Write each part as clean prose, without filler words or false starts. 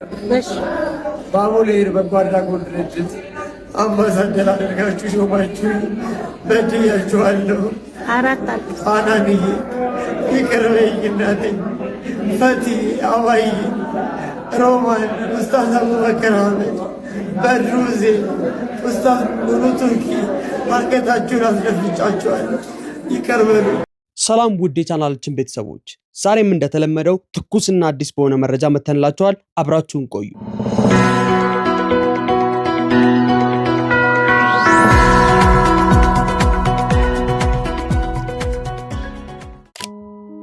እሺ ባቡሌር በጎ አድራጎት ድርጅት አምባሳደር አድርጋችሁ ሾማችሁ በድያችኋለሁ። ፋናንዬ ይቅር በይኝ እናቴ። ፈቲ አባይ፣ ሮማን፣ ኡስታዝ አቡበከር አህመድ፣ በድሩዜ፣ ኡስታዝ ሙሉ ቱርኪ አንገታችሁን አስደፍጫችኋለሁ። ይቅር በሉ። ሰላም ውድ የቻናላችን ቤተሰቦች፣ ዛሬም እንደተለመደው ትኩስና አዲስ በሆነ መረጃ መተንላችኋል። አብራችሁን ቆዩ።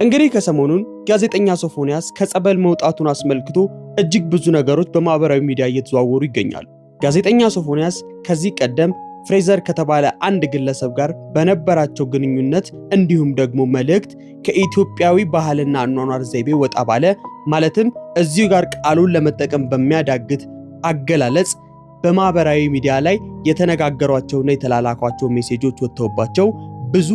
እንግዲህ ከሰሞኑን ጋዜጠኛ ሶፎንያስ ከጸበል መውጣቱን አስመልክቶ እጅግ ብዙ ነገሮች በማህበራዊ ሚዲያ እየተዘዋወሩ ይገኛሉ። ጋዜጠኛ ሶፎንያስ ከዚህ ቀደም ፍሬዘር ከተባለ አንድ ግለሰብ ጋር በነበራቸው ግንኙነት እንዲሁም ደግሞ መልእክት ከኢትዮጵያዊ ባህልና አኗኗር ዘይቤ ወጣ ባለ ማለትም እዚሁ ጋር ቃሉን ለመጠቀም በሚያዳግት አገላለጽ በማህበራዊ ሚዲያ ላይ የተነጋገሯቸውና የተላላኳቸው ሜሴጆች ወጥተውባቸው ብዙ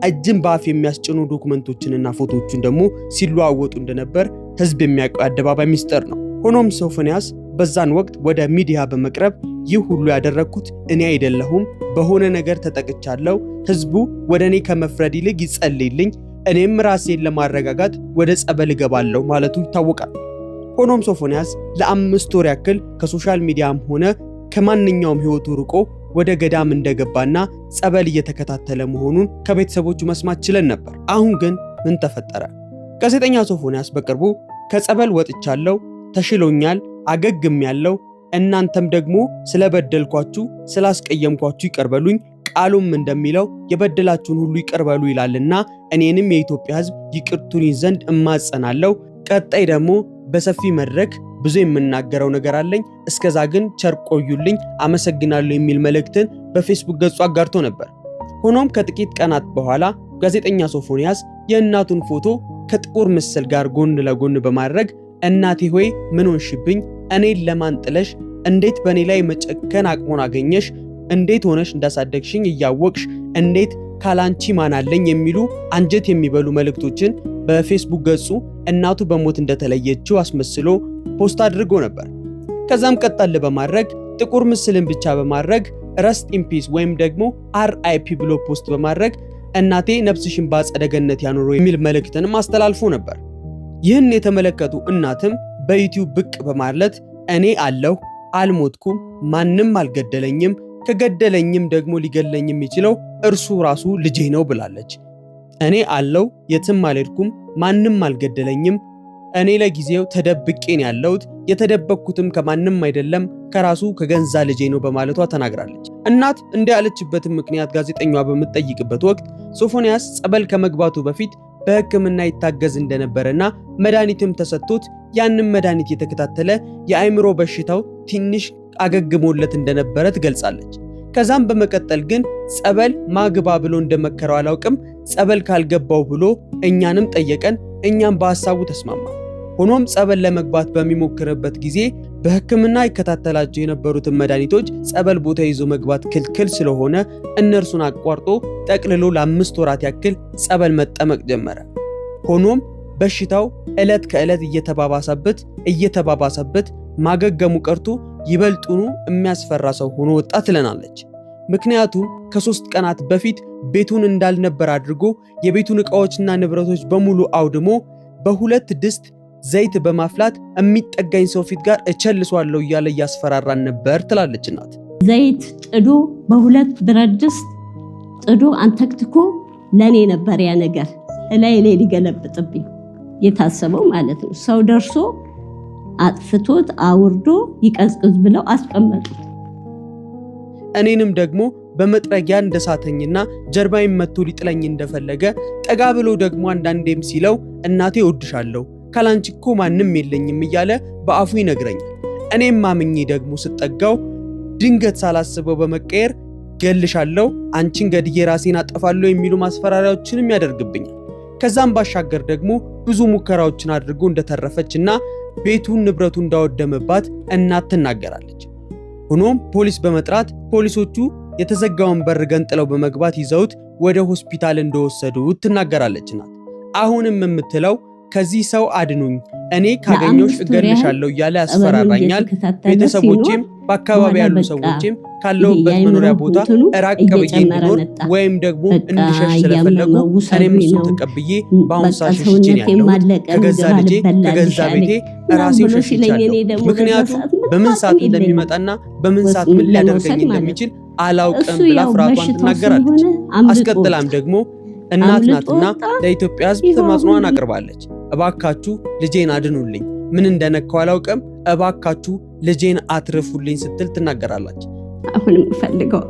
እጅን በአፍ የሚያስጭኑ ዶክመንቶችንና ፎቶዎችን ደግሞ ሲለዋወጡ እንደነበር ህዝብ የሚያውቀው አደባባይ ሚስጥር ነው። ሆኖም ሶፎንያስ በዛን ወቅት ወደ ሚዲያ በመቅረብ ይህ ሁሉ ያደረኩት እኔ አይደለሁም፣ በሆነ ነገር ተጠቅቻለሁ፣ ህዝቡ ወደ እኔ ከመፍረድ ይልቅ ይጸልይልኝ፣ እኔም ራሴን ለማረጋጋት ወደ ጸበል እገባለሁ ማለቱ ይታወቃል። ሆኖም ሶፎንያስ ለ5 ወር ያክል ከሶሻል ሚዲያም ሆነ ከማንኛውም ህይወቱ ርቆ ወደ ገዳም እንደገባና ጸበል እየተከታተለ መሆኑን ከቤተሰቦቹ መስማት ችለን ነበር። አሁን ግን ምን ተፈጠረ? ጋዜጠኛ ሶፎንያስ በቅርቡ ከጸበል ወጥቻለሁ፣ ተሽሎኛል፣ አገግሜያለሁ፣ እናንተም ደግሞ ስለበደልኳችሁ ስላስቀየምኳችሁ ይቅርበሉኝ፣ ቃሉም እንደሚለው የበደላችሁን ሁሉ ይቅርበሉ ይላልና እኔንም የኢትዮጵያ ህዝብ ይቅርቱልኝ ዘንድ እማጸናለሁ። ቀጣይ ደግሞ በሰፊ መድረክ ብዙ የምናገረው ነገር አለኝ፣ እስከዛ ግን ቸር ቆዩልኝ፣ አመሰግናለሁ የሚል መልእክትን በፌስቡክ ገጹ አጋርቶ ነበር። ሆኖም ከጥቂት ቀናት በኋላ ጋዜጠኛ ሶፎንያስ የእናቱን ፎቶ ከጥቁር ምስል ጋር ጎን ለጎን በማድረግ እናቴ ሆይ ምን ሆንሽብኝ? እኔን ለማን ጥለሽ? እንዴት በእኔ ላይ መጨከን አቅሞን አገኘሽ? እንዴት ሆነሽ እንዳሳደግሽኝ እያወቅሽ እንዴት ካላንቺ ማን አለኝ? የሚሉ አንጀት የሚበሉ መልእክቶችን በፌስቡክ ገጹ እናቱ በሞት እንደተለየችው አስመስሎ ፖስት አድርጎ ነበር። ከዛም ቀጠል በማድረግ ጥቁር ምስልን ብቻ በማድረግ ረስት ኢን ፒስ ወይም ደግሞ RIP ብሎ ፖስት በማድረግ እናቴ ነፍስሽን በአጸደ ገነት ያኑረው የሚል መልእክትንም አስተላልፎ ነበር። ይህን የተመለከቱ እናትም በዩቲዩብ ብቅ በማለት እኔ አለሁ፣ አልሞትኩም፣ ማንም አልገደለኝም፣ ከገደለኝም ደግሞ ሊገለኝ የሚችለው እርሱ ራሱ ልጄ ነው ብላለች። እኔ አለሁ፣ የትም አልሄድኩም፣ ማንም አልገደለኝም፣ እኔ ለጊዜው ተደብቄን ያለሁት፣ የተደበቅኩትም ከማንም አይደለም ከራሱ ከገንዛ ልጄ ነው በማለቷ ተናግራለች። እናት እንዲህ ያለችበትን ምክንያት ጋዜጠኛዋ በምትጠይቅበት ወቅት ሶፎንያስ ጸበል ከመግባቱ በፊት በሕክምና ይታገዝ እንደነበረና መድኃኒትም ተሰጥቶት ያንን መድኃኒት የተከታተለ የአእምሮ በሽታው ትንሽ አገግሞለት እንደነበረ ትገልጻለች። ከዛም በመቀጠል ግን ጸበል ማግባ ብሎ እንደመከረው አላውቅም፣ ጸበል ካልገባው ብሎ እኛንም ጠየቀን፣ እኛም በሐሳቡ ተስማማ። ሆኖም ጸበል ለመግባት በሚሞክርበት ጊዜ በሕክምና ይከታተላቸው የነበሩትን መድኃኒቶች ጸበል ቦታ ይዞ መግባት ክልክል ስለሆነ እነርሱን አቋርጦ ጠቅልሎ ለ5 ወራት ያክል ጸበል መጠመቅ ጀመረ። ሆኖም በሽታው ዕለት ከዕለት እየተባባሰበት ማገገሙ ቀርቶ ይበልጡኑ የሚያስፈራ ሰው ሆኖ ወጣ ትለናለች። ምክንያቱም ከ3 ቀናት በፊት ቤቱን እንዳልነበር አድርጎ የቤቱን ዕቃዎችና ንብረቶች በሙሉ አውድሞ በ2 ድስት ዘይት በማፍላት የሚጠጋኝ ሰው ፊት ጋር እቸልሷለሁ እያለ እያስፈራራን ነበር ትላለች እናት። ዘይት ጥዶ በ2 ብረት ድስት ጥዶ አንተክትኮ ለኔ ነበር ያ ነገር ላይ ሊገለብጥብኝ የታሰበው ማለት ነው። ሰው ደርሶ አጥፍቶት አውርዶ ይቀዝቅዝ ብለው አስቀመጡት። እኔንም ደግሞ በመጥረጊያ እንደሳተኝና ጀርባዬን መጥቶ ሊጥለኝ እንደፈለገ ጠጋ ብሎ ደግሞ አንዳንዴም ሲለው እናቴ እወድሻለሁ፣ ካላንቺ እኮ ማንም የለኝም እያለ በአፉ ይነግረኛል። እኔም ማምኜ ደግሞ ስጠጋው ድንገት ሳላስበው በመቀየር ገልሻለሁ፣ አንቺን ገድዬ ራሴን አጠፋለሁ የሚሉ ማስፈራሪያዎችንም ያደርግብኛል። ከዛም ባሻገር ደግሞ ብዙ ሙከራዎችን አድርጎ እንደተረፈችና ቤቱን ንብረቱ እንዳወደመባት እናት ትናገራለች። ሆኖም ፖሊስ በመጥራት ፖሊሶቹ የተዘጋውን በር ገንጥለው በመግባት ይዘውት ወደ ሆስፒታል እንደወሰዱት ትናገራለች እናት። አሁንም የምትለው ከዚህ ሰው አድኑኝ፣ እኔ ካገኘሁሽ እገልሻለሁ እያለ ያስፈራራኛል። ቤተሰቦቼም በአካባቢ ያሉ ሰዎችም ካለውበት መኖሪያ ቦታ ራቅ ብዬ እንድኖር ወይም ደግሞ እንድሸሽ ስለፈለጉ እኔም እሱን ተቀብዬ በአሁኑ ሰዓት ሸሽቼ ያለሁት ከገዛ ልጄ ከገዛ ቤቴ ራሴው ሸሽቻለሁ። ምክንያቱም በምን ሰዓት እንደሚመጣና በምን ሰዓት ምን ሊያደርገኝ እንደሚችል አላውቅም ብላ ፍርሃቷን ትናገራለች። አስቀጥላም ደግሞ እናት ናትና ለኢትዮጵያ ሕዝብ ተማጽኗን አቅርባለች። እባካችሁ ልጄን አድኑልኝ፣ ምን እንደነካው አላውቅም፣ እባካችሁ ልጄን አትርፉልኝ ስትል ትናገራለች። አሁንም ፈልገው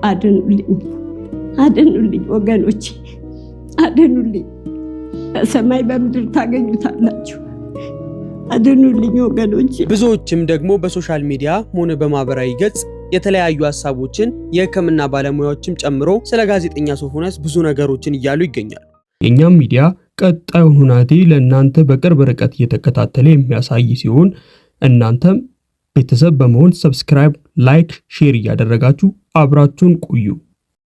አድኑልኝ ወገኖቼ፣ አድኑልኝ። በሰማይ በምድር ታገኙታላችሁ። አድኑልኝ ወገኖቼ። ብዙዎችም ደግሞ በሶሻል ሚዲያ ሆነ በማህበራዊ ገጽ የተለያዩ ሐሳቦችን የሕክምና ባለሙያዎችም ጨምሮ ስለ ጋዜጠኛ ሶፎንያስ ብዙ ነገሮችን እያሉ ይገኛሉ። የኛም ሚዲያ ቀጣዩን ሁናቴ ለእናንተ በቅርብ ርቀት እየተከታተለ የሚያሳይ ሲሆን እናንተም ቤተሰብ በመሆን ሰብስክራይብ፣ ላይክ፣ ሼር እያደረጋችሁ አብራችሁን ቆዩ።